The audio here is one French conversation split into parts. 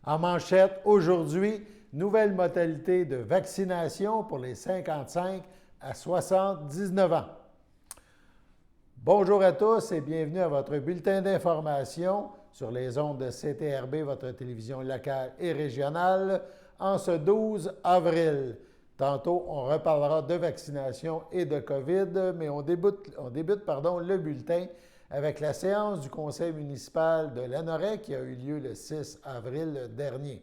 En manchette, aujourd'hui, nouvelle modalité de vaccination pour les 55 à 79 ans. Bonjour à tous et bienvenue à votre bulletin d'information sur les ondes de CTRB, votre télévision locale et régionale, en ce 12 avril. Tantôt, on reparlera de vaccination et de COVID, mais on débute le bulletin avec la séance du conseil municipal de Lanoraie qui a eu lieu le 6 avril dernier.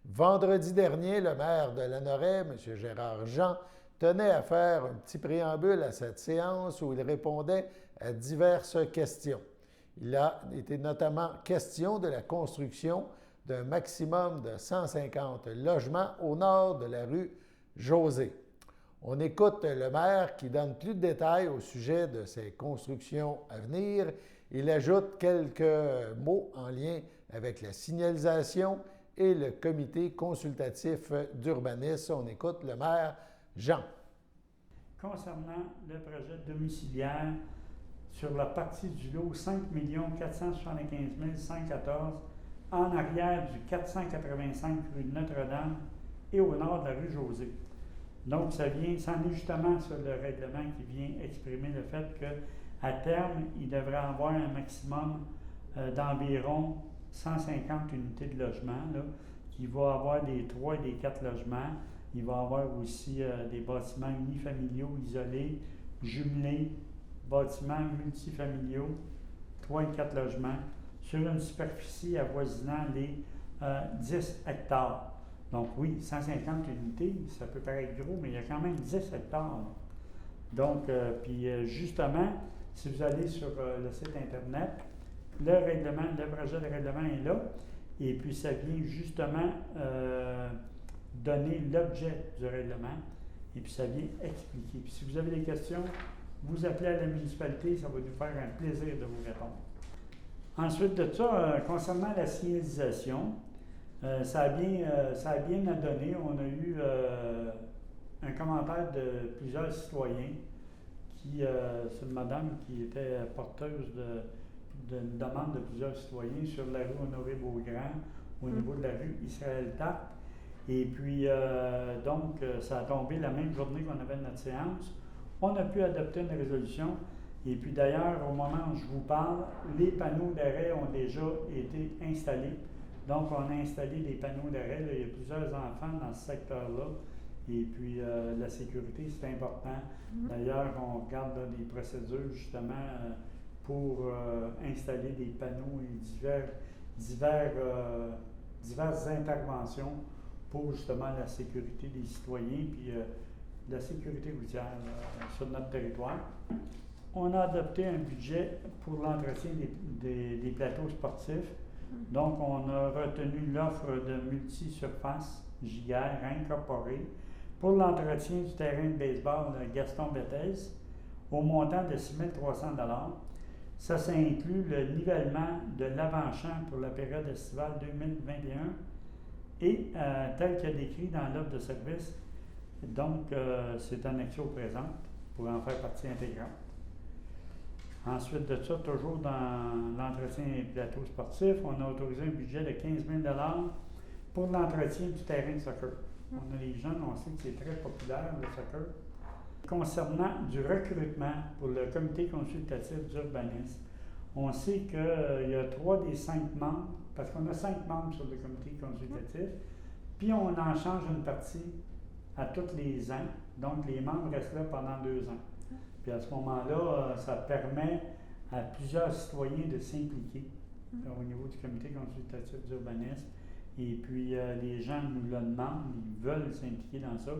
Vendredi dernier, le maire de Lanoraie, M. Gérard Jean, tenait à faire un petit préambule à cette séance où il répondait à diverses questions. Il a été notamment question de la construction d'un maximum de 150 logements au nord de la rue José. On écoute le maire qui donne plus de détails au sujet de ces constructions à venir. Il ajoute quelques mots en lien avec la signalisation et le comité consultatif d'urbanisme. On écoute le maire Jean. Concernant le projet domiciliaire sur la partie du lot 5 475 114 en arrière du 485 rue Notre-Dame et au nord de la rue José. Donc, c'en est justement sur le règlement qui vient exprimer le fait qu'à terme, il devrait avoir un maximum d'environ 150 unités de logement, là, qui va avoir des 3 et des 4 logements. Il va avoir aussi des bâtiments unifamiliaux isolés, jumelés, bâtiments multifamiliaux, 3 et 4 logements, sur une superficie avoisinant les 10 hectares. Donc oui, 150 unités, ça peut paraître gros, mais il y a quand même 10 hectares. Donc, justement, si vous allez sur le site Internet, le projet de règlement est là, et puis ça vient justement donner l'objet du règlement, et puis ça vient expliquer. Puis si vous avez des questions, vous appelez à la municipalité, ça va nous faire un plaisir de vous répondre. Ensuite de ça, concernant la signalisation, ça a bien donné. On a eu un commentaire de plusieurs citoyens c'est une madame qui était porteuse d'une demande de plusieurs citoyens sur la rue Honoré-Beaugrand, au niveau de la rue Israël-Tarte. Et puis, ça a tombé la même journée qu'on avait notre séance. On a pu adopter une résolution. Et puis d'ailleurs, au moment où je vous parle, les panneaux d'arrêt ont déjà été installés. Donc, on a installé des panneaux d'arrêt. Il y a plusieurs enfants dans ce secteur-là. Et puis, la sécurité, c'est important. D'ailleurs, on regarde des procédures, justement, pour installer des panneaux et diverses interventions pour, justement, la sécurité des citoyens puis la sécurité routière sur notre territoire. On a adopté un budget pour l'entretien des plateaux sportifs. Donc, on a retenu l'offre de multi-surface JR incorporée pour l'entretien du terrain de baseball Gaston Béthès au montant de 6 300 $. Ça inclut le nivellement de l'avant-champ pour la période estivale 2021 et tel que décrit dans l'offre de service. Donc, c'est annexé au présent pour en faire partie intégrante. Ensuite de ça, toujours dans l'entretien des plateaux sportifs, on a autorisé un budget de 15 000 $ pour l'entretien du terrain de soccer. On a les jeunes, on sait que c'est très populaire, le soccer. Concernant du recrutement pour le comité consultatif d'urbanisme, on sait qu'il y a 3 des 5 membres, parce qu'on a 5 membres sur le comité consultatif, puis on en change une partie à tous les ans. Donc, les membres restent là pendant 2 ans. Puis à ce moment-là, ça permet à plusieurs citoyens de s'impliquer au niveau du comité consultatif d'urbanisme. Et puis, les gens nous le demandent, ils veulent s'impliquer dans ça.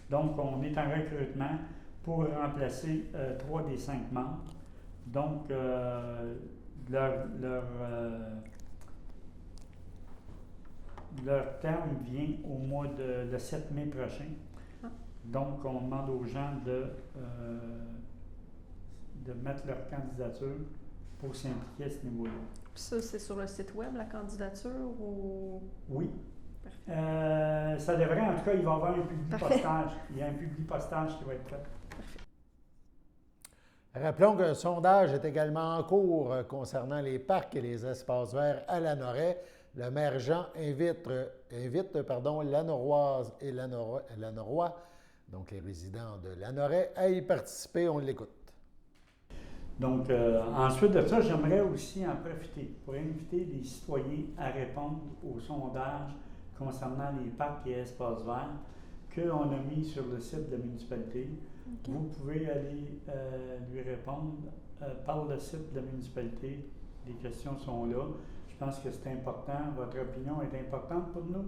Donc, on est en recrutement pour remplacer 3 des 5 membres. Donc, leur terme vient au mois le 7 mai prochain. Donc, on demande aux gens de mettre leur candidature pour s'impliquer à ce niveau-là. Puis ça, c'est sur le site web, la candidature, ou... Oui. Ça devrait, en tout cas, il va y avoir un publi-postage. Il y a un publi-postage qui va être fait. Rappelons qu'un sondage est également en cours concernant les parcs et les espaces verts à Lanoraie. Le maire Jean invite Lanoroise et Lanorois, donc les résidents de Lanoraie, à y participer. On l'écoute. Donc, ensuite de ça, j'aimerais aussi en profiter pour inviter les citoyens à répondre au sondage concernant les parcs et espaces verts qu'on a mis sur le site de la municipalité. OK. Vous pouvez aller lui répondre par le site de la municipalité. Les questions sont là. Je pense que c'est important. Votre opinion est importante pour nous.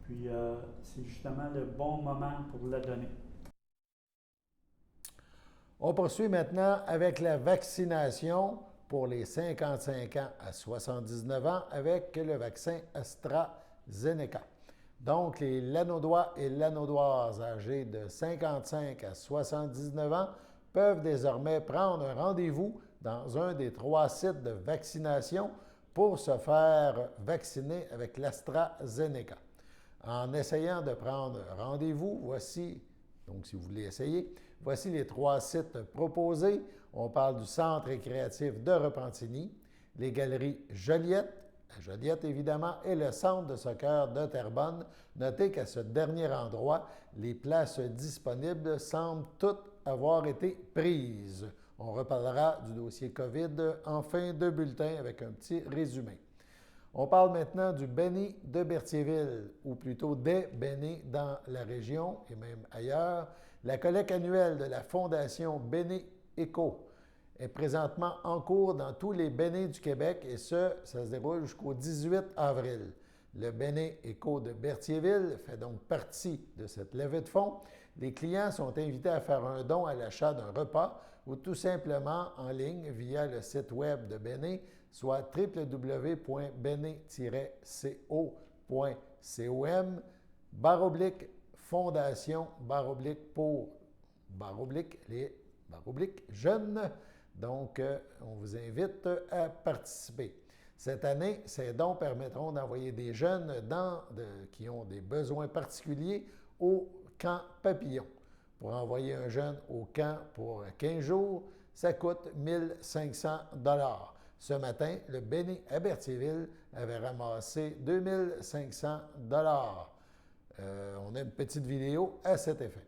Puis, c'est justement le bon moment pour la donner. On poursuit maintenant avec la vaccination pour les 55 ans à 79 ans avec le vaccin AstraZeneca. Donc, les Lanaudois et Lanaudoises âgés de 55 à 79 ans peuvent désormais prendre un rendez-vous dans un des 3 sites de vaccination pour se faire vacciner avec l'AstraZeneca. En essayant de prendre rendez-vous, voici, donc si vous voulez essayer, voici les 3 sites proposés. On parle du Centre récréatif de Repentigny, les galeries Joliette, la Joliette évidemment, et le Centre de soccer de Terrebonne. Notez qu'à ce dernier endroit, les places disponibles semblent toutes avoir été prises. On reparlera du dossier COVID en fin de bulletin avec un petit résumé. On parle maintenant du Béné de Berthierville, ou plutôt des Bénés dans la région et même ailleurs. La collecte annuelle de la Fondation Béné Éco est présentement en cours dans tous les Bénés du Québec et ça se déroule jusqu'au 18 avril. Le Béné Éco de Berthierville fait donc partie de cette levée de fonds. Les clients sont invités à faire un don à l'achat d'un repas ou tout simplement en ligne via le site web de Béné, soit www.bene-co.com/fondation /jeunes. Donc, on vous invite à participer. Cette année, ces dons permettront d'envoyer des jeunes qui ont des besoins particuliers au camp Papillon. Pour envoyer un jeune au camp pour 15 jours, ça coûte 1 500 $. Ce matin, le Béné à Berthierville avait ramassé 2 500 $. On a une petite vidéo à cet effet.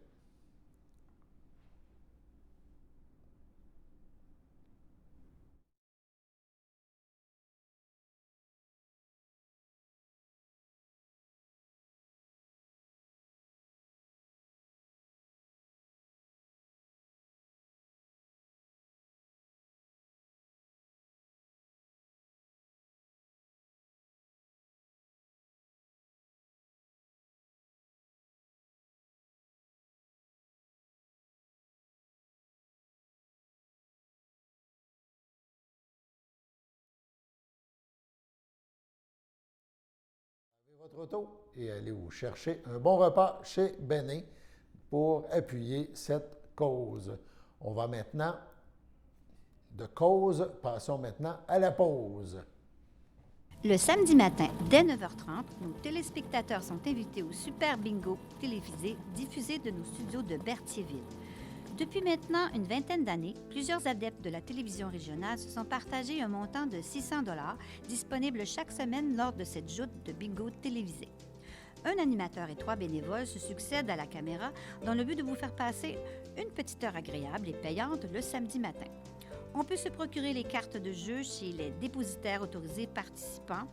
Votre auto et allez vous chercher un bon repas chez Béné pour appuyer cette cause. On va maintenant de cause, passons maintenant à la pause. Le samedi matin, dès 9h30, nos téléspectateurs sont invités au Super Bingo télévisé diffusé de nos studios de Berthierville. Depuis maintenant une vingtaine d'années, plusieurs adeptes de la télévision régionale se sont partagés un montant de 600 $ disponible chaque semaine lors de cette joute de bingo télévisé. Un animateur et 3 bénévoles se succèdent à la caméra dans le but de vous faire passer une petite heure agréable et payante le samedi matin. On peut se procurer les cartes de jeu chez les dépositaires autorisés participants,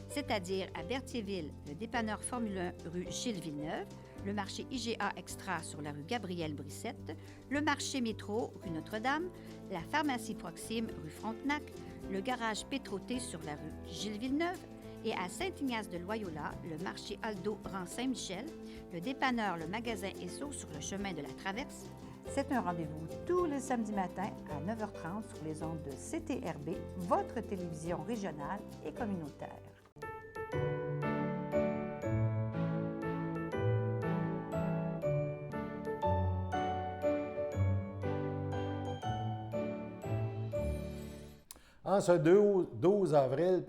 c'est-à-dire à Berthierville, le dépanneur Formule 1 rue Gilles Villeneuve, le marché IGA Extra sur la rue Gabrielle Brissette, le marché Métro rue Notre-Dame, la pharmacie Proxime rue Frontenac, le garage Pétroté sur la rue Gilles Villeneuve et à Saint-Ignace de Loyola, le marché Aldo rang Saint-Michel, le dépanneur Le Magasin Esso sur le chemin de la Traverse. C'est un rendez-vous tous les samedis matins à 9h30 sur les ondes de CTRB, votre télévision régionale et communautaire. En ce 12 avril,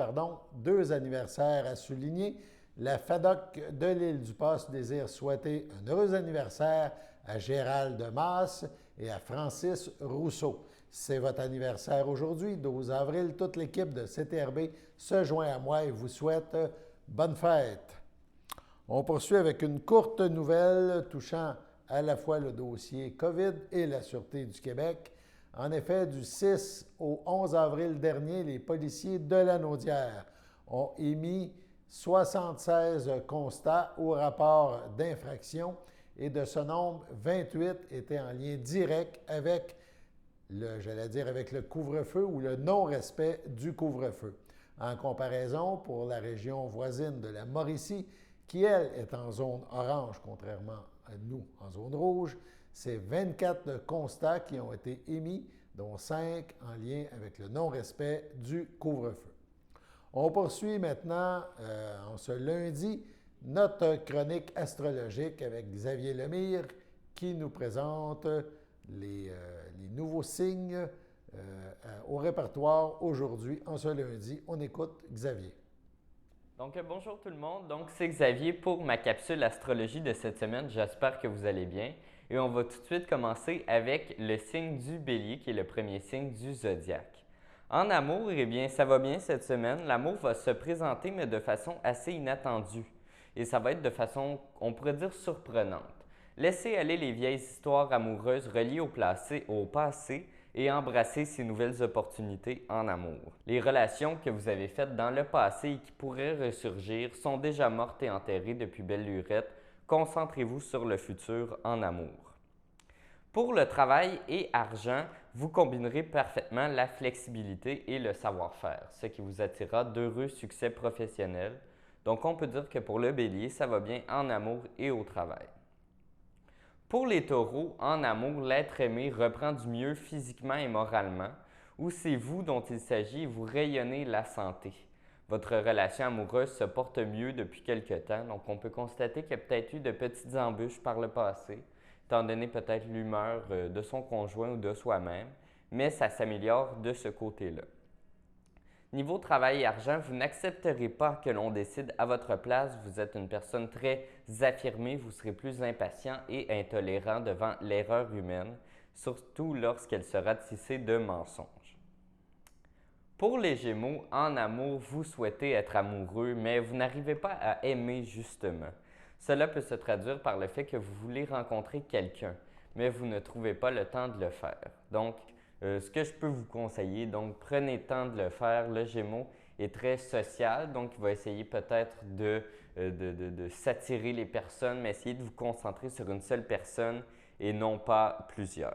2 anniversaires à souligner. La FADOC de l'Île-du-Pas désire souhaiter un heureux anniversaire à Gérald Demas et à Francis Rousseau. C'est votre anniversaire aujourd'hui, 12 avril. Toute l'équipe de CTRB se joint à moi et vous souhaite bonne fête. On poursuit avec une courte nouvelle touchant à la fois le dossier COVID et la Sûreté du Québec. En effet, du 6 au 11 avril dernier, les policiers de Lanaudière ont émis 76 constats ou rapports d'infraction et de ce nombre, 28 étaient en lien direct avec avec le couvre-feu ou le non-respect du couvre-feu. En comparaison, pour la région voisine de la Mauricie, qui, elle, est en zone orange, contrairement à nous en zone rouge, c'est 24 constats qui ont été émis, dont 5 en lien avec le non-respect du couvre-feu. On poursuit maintenant, en ce lundi, notre chronique astrologique avec Xavier Lemire qui nous présente les nouveaux signes au répertoire aujourd'hui, en ce lundi. On écoute Xavier. Donc, bonjour tout le monde. Donc, c'est Xavier pour ma capsule astrologie de cette semaine. J'espère que vous allez bien. Et on va tout de suite commencer avec le signe du Bélier, qui est le premier signe du zodiaque. En amour, eh bien, ça va bien cette semaine. L'amour va se présenter, mais de façon assez inattendue. Et ça va être de façon, on pourrait dire, surprenante. Laissez aller les vieilles histoires amoureuses reliées au passé et embrasser ces nouvelles opportunités en amour. Les relations que vous avez faites dans le passé et qui pourraient ressurgir sont déjà mortes et enterrées depuis belle lurette. Concentrez-vous sur le futur en amour. Pour le travail et argent, vous combinerez parfaitement la flexibilité et le savoir-faire, ce qui vous attirera d'heureux succès professionnels. Donc, on peut dire que pour le Bélier, ça va bien en amour et au travail. Pour les taureaux, en amour, l'être aimé reprend du mieux physiquement et moralement, ou c'est vous dont il s'agit et vous rayonnez la santé. Votre relation amoureuse se porte mieux depuis quelque temps, donc on peut constater qu'il y a peut-être eu de petites embûches par le passé, étant donné peut-être l'humeur de son conjoint ou de soi-même, mais ça s'améliore de ce côté-là. Niveau travail et argent, vous n'accepterez pas que l'on décide à votre place. Vous êtes une personne très affirmée, vous serez plus impatient et intolérant devant l'erreur humaine, surtout lorsqu'elle sera tissée de mensonges. Pour les Gémeaux, en amour, vous souhaitez être amoureux, mais vous n'arrivez pas à aimer justement. Cela peut se traduire par le fait que vous voulez rencontrer quelqu'un, mais vous ne trouvez pas le temps de le faire. Donc, ce que je peux vous conseiller, donc prenez le temps de le faire. Le Gémeaux est très social, donc il va essayer peut-être de s'attirer les personnes, mais essayez de vous concentrer sur une seule personne et non pas plusieurs.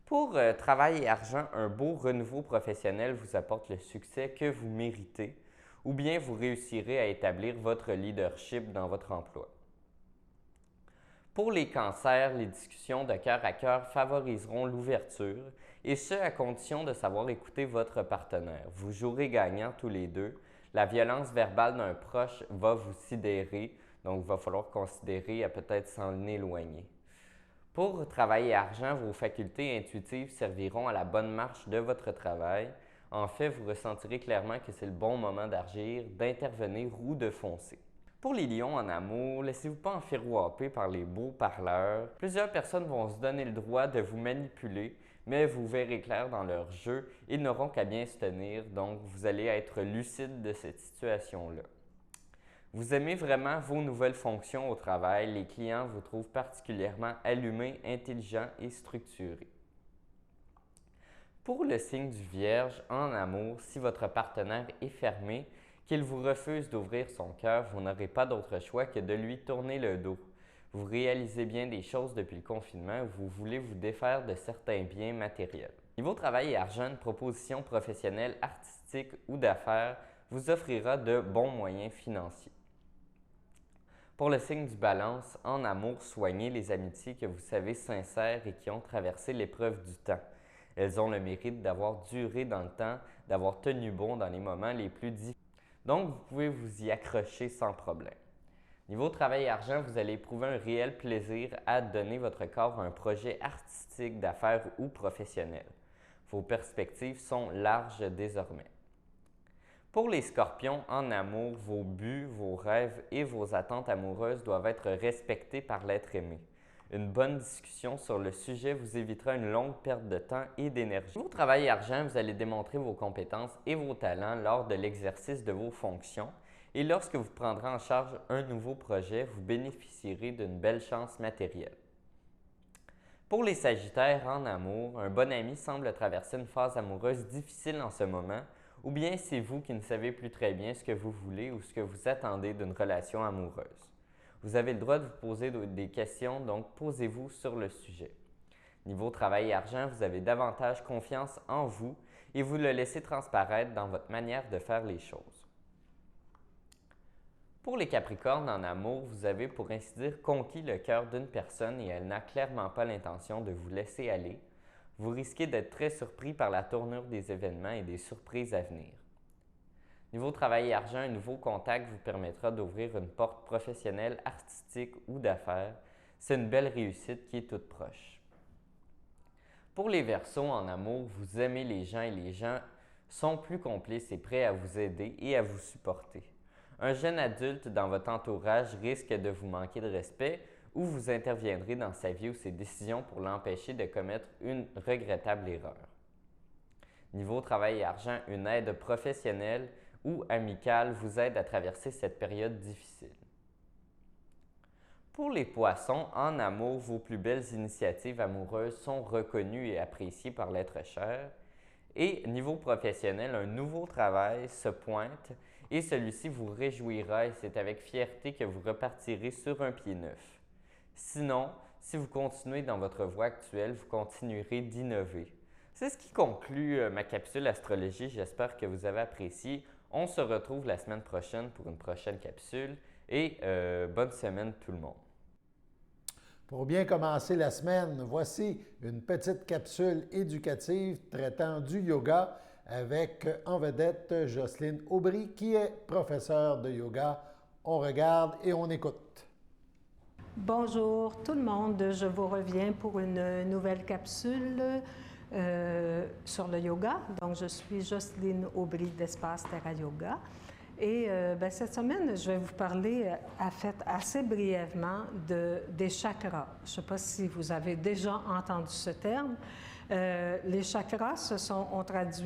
Pour travail et argent, un beau renouveau professionnel vous apporte le succès que vous méritez, ou bien vous réussirez à établir votre leadership dans votre emploi. Pour les cancers, les discussions de cœur à cœur favoriseront l'ouverture, et ce à condition de savoir écouter votre partenaire. Vous jouerez gagnant tous les deux. La violence verbale d'un proche va vous sidérer, donc il va falloir considérer à peut-être s'en éloigner. Pour travail et argent, vos facultés intuitives serviront à la bonne marche de votre travail. En fait, vous ressentirez clairement que c'est le bon moment d'agir, d'intervenir ou de foncer. Pour les lions en amour, laissez-vous pas enfirouapper par les beaux parleurs. Plusieurs personnes vont se donner le droit de vous manipuler, mais vous verrez clair dans leur jeu, ils n'auront qu'à bien se tenir, donc vous allez être lucide de cette situation-là. Vous aimez vraiment vos nouvelles fonctions au travail, les clients vous trouvent particulièrement allumé, intelligent et structuré. Pour le signe du Vierge, en amour, si votre partenaire est fermé, qu'il vous refuse d'ouvrir son cœur, vous n'aurez pas d'autre choix que de lui tourner le dos. Vous réalisez bien des choses depuis le confinement où vous voulez vous défaire de certains biens matériels. Niveau travail et argent, une proposition professionnelle, artistique ou d'affaires vous offrira de bons moyens financiers. Pour le signe du Balance, en amour, soignez les amitiés que vous savez sincères et qui ont traversé l'épreuve du temps. Elles ont le mérite d'avoir duré dans le temps, d'avoir tenu bon dans les moments les plus difficiles. Donc, vous pouvez vous y accrocher sans problème. Niveau travail et argent, vous allez éprouver un réel plaisir à donner votre corps à un projet artistique, d'affaires ou professionnel. Vos perspectives sont larges désormais. Pour les Scorpions, en amour, vos buts, vos rêves et vos attentes amoureuses doivent être respectés par l'être aimé. Une bonne discussion sur le sujet vous évitera une longue perte de temps et d'énergie. Au travail et argent, vous allez démontrer vos compétences et vos talents lors de l'exercice de vos fonctions et lorsque vous prendrez en charge un nouveau projet, vous bénéficierez d'une belle chance matérielle. Pour les Sagittaires en amour, un bon ami semble traverser une phase amoureuse difficile en ce moment, ou bien c'est vous qui ne savez plus très bien ce que vous voulez ou ce que vous attendez d'une relation amoureuse. Vous avez le droit de vous poser des questions, donc posez-vous sur le sujet. Niveau travail et argent, vous avez davantage confiance en vous et vous le laissez transparaître dans votre manière de faire les choses. Pour les Capricornes en amour, vous avez pour ainsi dire conquis le cœur d'une personne et elle n'a clairement pas l'intention de vous laisser aller. Vous risquez d'être très surpris par la tournure des événements et des surprises à venir. Niveau travail et argent, un nouveau contact vous permettra d'ouvrir une porte professionnelle, artistique ou d'affaires. C'est une belle réussite qui est toute proche. Pour les Verseaux en amour, vous aimez les gens et les gens sont plus complices et prêts à vous aider et à vous supporter. Un jeune adulte dans votre entourage risque de vous manquer de respect ou vous interviendrez dans sa vie ou ses décisions pour l'empêcher de commettre une regrettable erreur. Niveau travail et argent, une aide professionnelle ou amicale vous aide à traverser cette période difficile. Pour les Poissons, en amour, vos plus belles initiatives amoureuses sont reconnues et appréciées par l'être cher. Et niveau professionnel, un nouveau travail se pointe et celui-ci vous réjouira et c'est avec fierté que vous repartirez sur un pied neuf. Sinon, si vous continuez dans votre voie actuelle, vous continuerez d'innover. C'est ce qui conclut ma capsule astrologie. J'espère que vous avez apprécié. On se retrouve la semaine prochaine pour une prochaine capsule et bonne semaine tout le monde. Pour bien commencer la semaine, voici une petite capsule éducative traitant du yoga avec en vedette Jocelyne Aubry qui est professeure de yoga. On regarde et on écoute. Bonjour tout le monde, je vous reviens pour une nouvelle capsule sur le yoga. Donc je suis Jocelyne Aubry d'Espace Terra Yoga. Et cette semaine, je vais vous parler, assez brièvement, des chakras. Je ne sais pas si vous avez déjà entendu ce terme. Les chakras,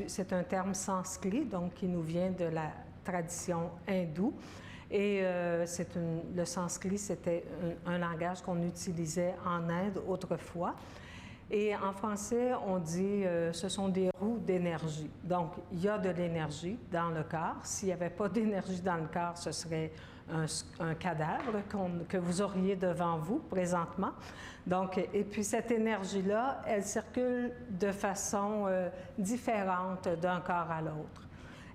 c'est un terme sanskrit, donc qui nous vient de la tradition hindoue. Et le sanskrit, c'était un langage qu'on utilisait en Inde autrefois. Et en français, on dit ce sont des roues d'énergie. Donc, il y a de l'énergie dans le corps. S'il n'y avait pas d'énergie dans le corps, ce serait un cadavre que vous auriez devant vous présentement. Donc, et puis cette énergie-là, elle circule de façon différente d'un corps à l'autre.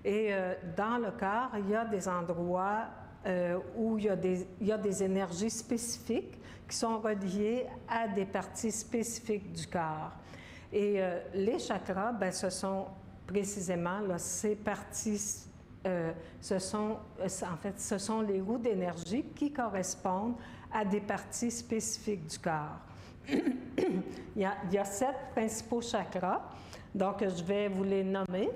Et dans le corps, il y a des endroits où il y a des énergies spécifiques qui sont reliées à des parties spécifiques du corps. Et les chakras, ce sont précisément ces parties, ce sont les roues d'énergie qui correspondent à des parties spécifiques du corps. Il y a 7 principaux chakras, donc je vais vous les nommer.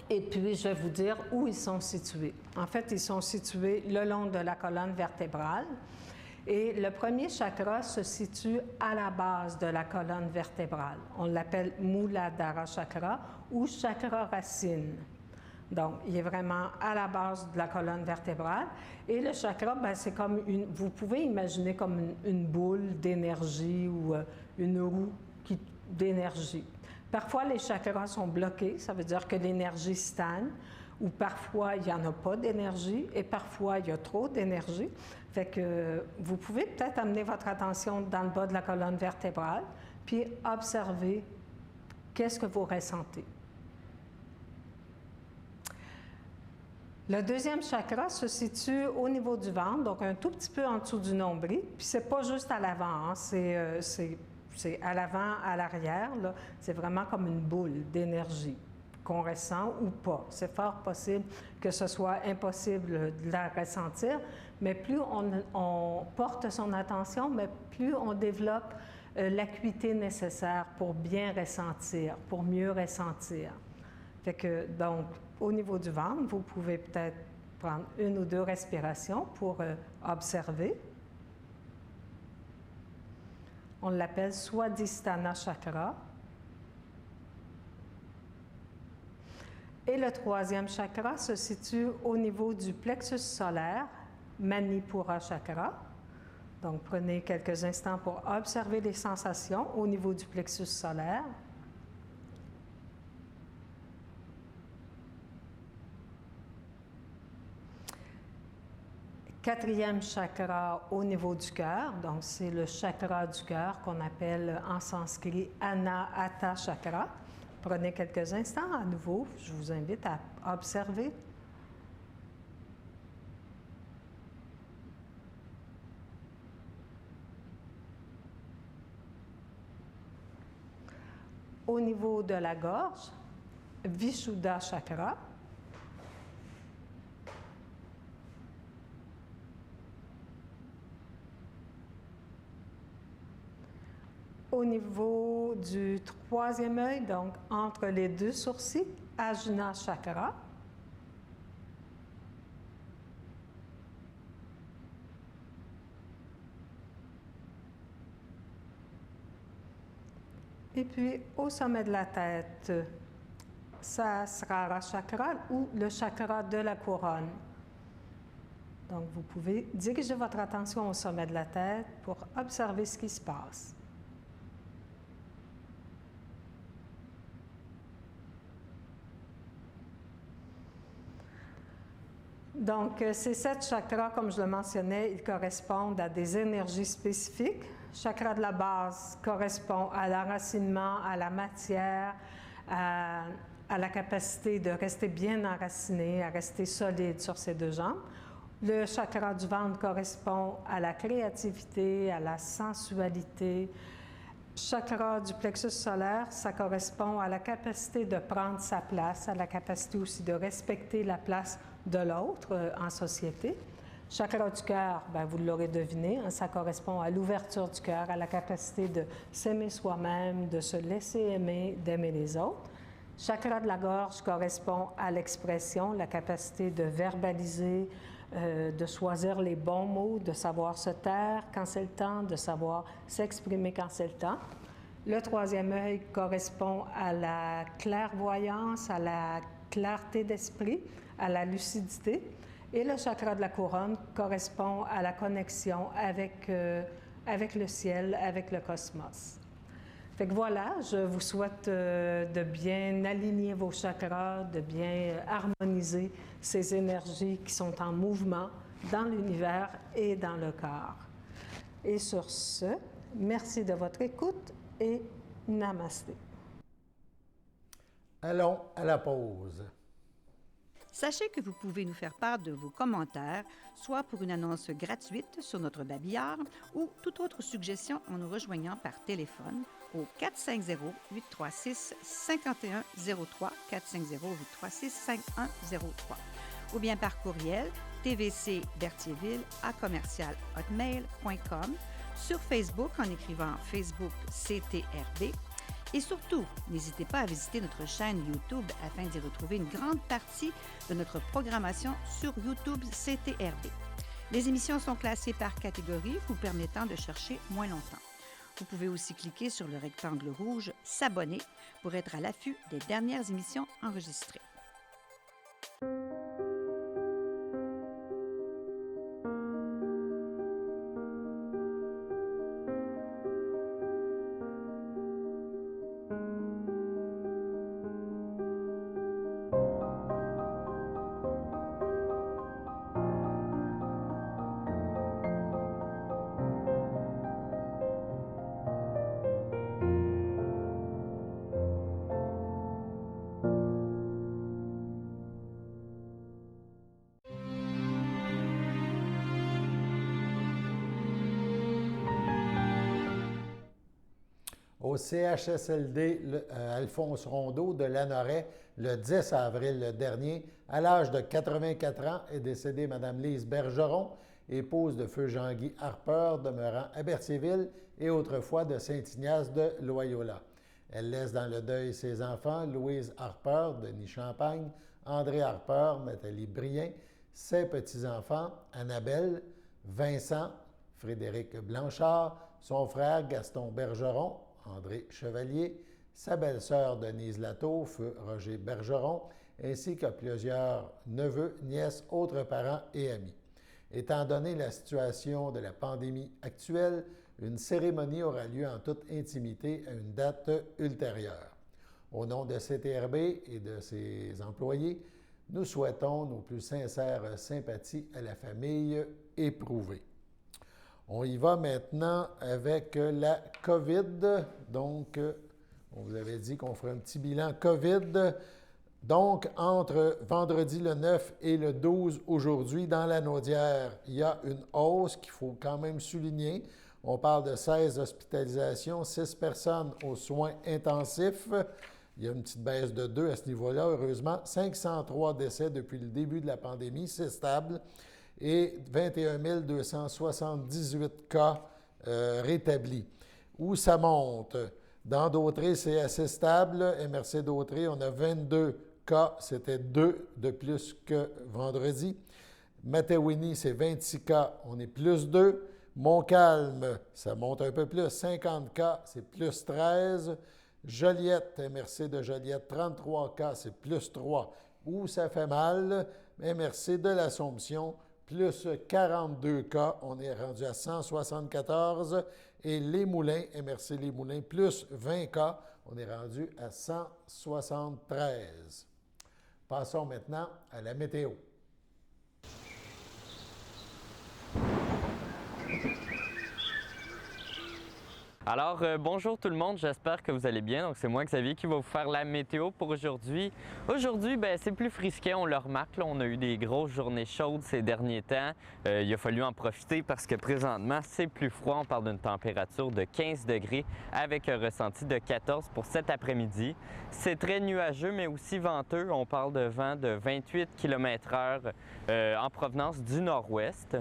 Et puis, je vais vous dire où ils sont situés. En fait, ils sont situés le long de la colonne vertébrale. Et le premier chakra se situe à la base de la colonne vertébrale. On l'appelle Muladhara chakra ou chakra racine. Donc, il est vraiment à la base de la colonne vertébrale. Et le chakra, c'est comme vous pouvez imaginer comme une boule d'énergie ou une roue d'énergie. Parfois, les chakras sont bloqués, ça veut dire que l'énergie stagne, ou parfois, il n'y en a pas d'énergie, et parfois, il y a trop d'énergie. Fait que vous pouvez peut-être amener votre attention dans le bas de la colonne vertébrale, puis observer qu'est-ce que vous ressentez. Le deuxième chakra se situe au niveau du ventre, donc un tout petit peu en dessous du nombril, puis c'est pas juste à l'avant, hein, c'est à l'avant, à l'arrière, c'est vraiment comme une boule d'énergie qu'on ressent ou pas. C'est fort possible que ce soit impossible de la ressentir, mais plus on porte son attention, mais plus on développe l'acuité nécessaire pour bien ressentir, pour mieux ressentir. Fait que, donc, au niveau du ventre, vous pouvez peut-être prendre 1 ou 2 respirations pour observer. On l'appelle Swadhisthana chakra. Et le troisième chakra se situe au niveau du plexus solaire, Manipura chakra. Donc, prenez quelques instants pour observer les sensations au niveau du plexus solaire. Quatrième chakra au niveau du cœur, donc c'est le chakra du cœur qu'on appelle en sanskrit Anahata chakra. Prenez quelques instants à nouveau, je vous invite à observer. Au niveau de la gorge, Vishuddha chakra. Au niveau du troisième œil, donc entre les deux sourcils, Ajna chakra. Et puis au sommet de la tête, Sahasrara chakra ou le chakra de la couronne. Donc vous pouvez diriger votre attention au sommet de la tête pour observer ce qui se passe. Donc, ces 7 chakras, comme je le mentionnais, ils correspondent à des énergies spécifiques. Chakra de la base correspond à l'enracinement, à la matière, à la capacité de rester bien enraciné, à rester solide sur ses deux jambes. Le chakra du ventre correspond à la créativité, à la sensualité. Chakra du plexus solaire, ça correspond à la capacité de prendre sa place, à la capacité aussi de respecter la place de l'autre en société. Chakra du cœur, bien, vous l'aurez deviné, hein, ça correspond à l'ouverture du cœur, à la capacité de s'aimer soi-même, de se laisser aimer, d'aimer les autres. Chakra de la gorge correspond à l'expression, la capacité de verbaliser, de choisir les bons mots, de savoir se taire quand c'est le temps, de savoir s'exprimer quand c'est le temps. Le troisième œil correspond à la clairvoyance, à la clarté d'esprit, à la lucidité. Et le chakra de la couronne correspond à la connexion avec le ciel, avec le cosmos. Fait que voilà, je vous souhaite de bien aligner vos chakras, de bien harmoniser ces énergies qui sont en mouvement dans l'univers et dans le corps. Et sur ce, merci de votre écoute et namasté. Allons à la pause. Sachez que vous pouvez nous faire part de vos commentaires, soit pour une annonce gratuite sur notre babillard ou toute autre suggestion en nous rejoignant par téléphone au 450-836-5103, 450-836-5103, ou bien par courriel tvcberthierville@hotmail.com, sur Facebook en écrivant Facebook CTRB. Et surtout, n'hésitez pas à visiter notre chaîne YouTube afin d'y retrouver une grande partie de notre programmation sur YouTube CTRB. Les émissions sont classées par catégorie, vous permettant de chercher moins longtemps. Vous pouvez aussi cliquer sur le rectangle rouge « S'abonner » pour être à l'affût des dernières émissions enregistrées. Au CHSLD Alphonse Rondeau de Lanoret, le 10 avril dernier, à l'âge de 84 ans, est décédée Mme Lise Bergeron, épouse de feu Jean-Guy Harper, demeurant à Berthierville et autrefois de Saint-Ignace de Loyola. Elle laisse dans le deuil ses enfants, Louise Harper, Denis Champagne, André Harper, Nathalie Brien, ses petits-enfants, Annabelle, Vincent, Frédéric Blanchard, son frère Gaston Bergeron, André Chevalier, sa belle-sœur Denise Latour, feu Roger Bergeron, ainsi que plusieurs neveux, nièces, autres parents et amis. Étant donné la situation de la pandémie actuelle, une cérémonie aura lieu en toute intimité à une date ultérieure. Au nom de CTRB et de ses employés, nous souhaitons nos plus sincères sympathies à la famille éprouvée. On y va maintenant avec la COVID. Donc, on vous avait dit qu'on ferait un petit bilan COVID. Donc, entre vendredi le 9 et le 12 aujourd'hui, dans la Naudière, il y a une hausse qu'il faut quand même souligner. On parle de 16 hospitalisations, 6 personnes aux soins intensifs. Il y a une petite baisse de 2 à ce niveau-là, heureusement. 503 décès depuis le début de la pandémie, c'est stable. Et 21 278 cas rétablis. Où ça monte? Dans Dautré, c'est assez stable. MRC Dautré, on a 22 cas, c'était 2 de plus que vendredi. Matawini, c'est 26 cas, on est plus 2. Montcalm, ça monte un peu plus, 50 cas, c'est plus 13. Joliette, MRC de Joliette, 33 cas, c'est plus 3. Où ça fait mal? MRC de l'Assomption, plus 42 cas, on est rendu à 174. Et Les Moulins, MRC Les Moulins, plus 20 cas, on est rendu à 173. Passons maintenant à la météo. Alors, bonjour tout le monde, j'espère que vous allez bien. Donc, c'est moi, Xavier, qui va vous faire la météo pour aujourd'hui. Aujourd'hui, c'est plus frisquet, on le remarque. Là, on a eu des grosses journées chaudes ces derniers temps. Il a fallu en profiter parce que présentement, c'est plus froid. On parle d'une température de 15 degrés avec un ressenti de 14 pour cet après-midi. C'est très nuageux, mais aussi venteux. On parle de vent de 28 km/h en provenance du nord-ouest.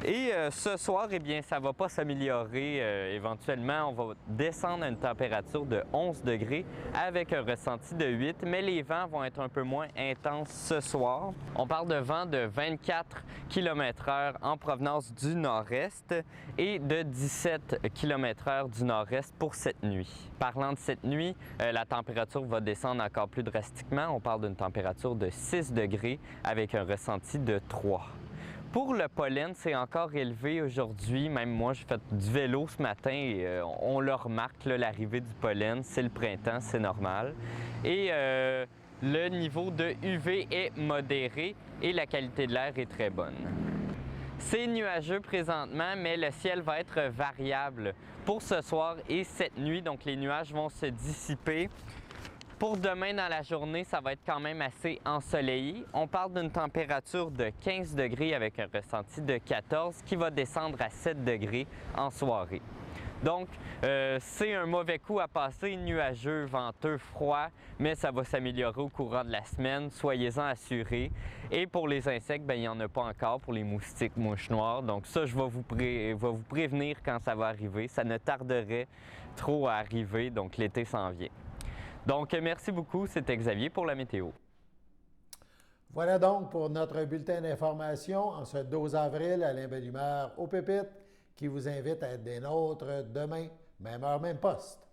Et ce soir, eh bien, ça ne va pas s'améliorer éventuellement. On va descendre à une température de 11 degrés avec un ressenti de 8, mais les vents vont être un peu moins intenses ce soir. On parle de vent de 24 km/h en provenance du nord-est et de 17 km/h du nord-est pour cette nuit. Parlant de cette nuit, la température va descendre encore plus drastiquement. On parle d'une température de 6 degrés avec un ressenti de 3. Pour le pollen, c'est encore élevé aujourd'hui. Même moi, j'ai fait du vélo ce matin et on le remarque, l'arrivée du pollen. C'est le printemps, c'est normal. Et le niveau de UV est modéré et la qualité de l'air est très bonne. C'est nuageux présentement, mais le ciel va être variable pour ce soir et cette nuit. Donc, les nuages vont se dissiper. Pour demain dans la journée, ça va être quand même assez ensoleillé. On parle d'une température de 15 degrés avec un ressenti de 14 qui va descendre à 7 degrés en soirée. Donc, c'est un mauvais coup à passer, nuageux, venteux, froid, mais ça va s'améliorer au courant de la semaine. Soyez-en assurés. Et pour les insectes, il n'y en a pas encore pour les moustiques, mouches noires. Donc ça, je vais vous prévenir quand ça va arriver. Ça ne tarderait trop à arriver, donc l'été s'en vient. Donc, merci beaucoup. C'était Xavier pour la météo. Voilà donc pour notre bulletin d'information en ce 12 avril. Alain Bellumeur au Pépites qui vous invite à être des nôtres demain, même heure, même poste.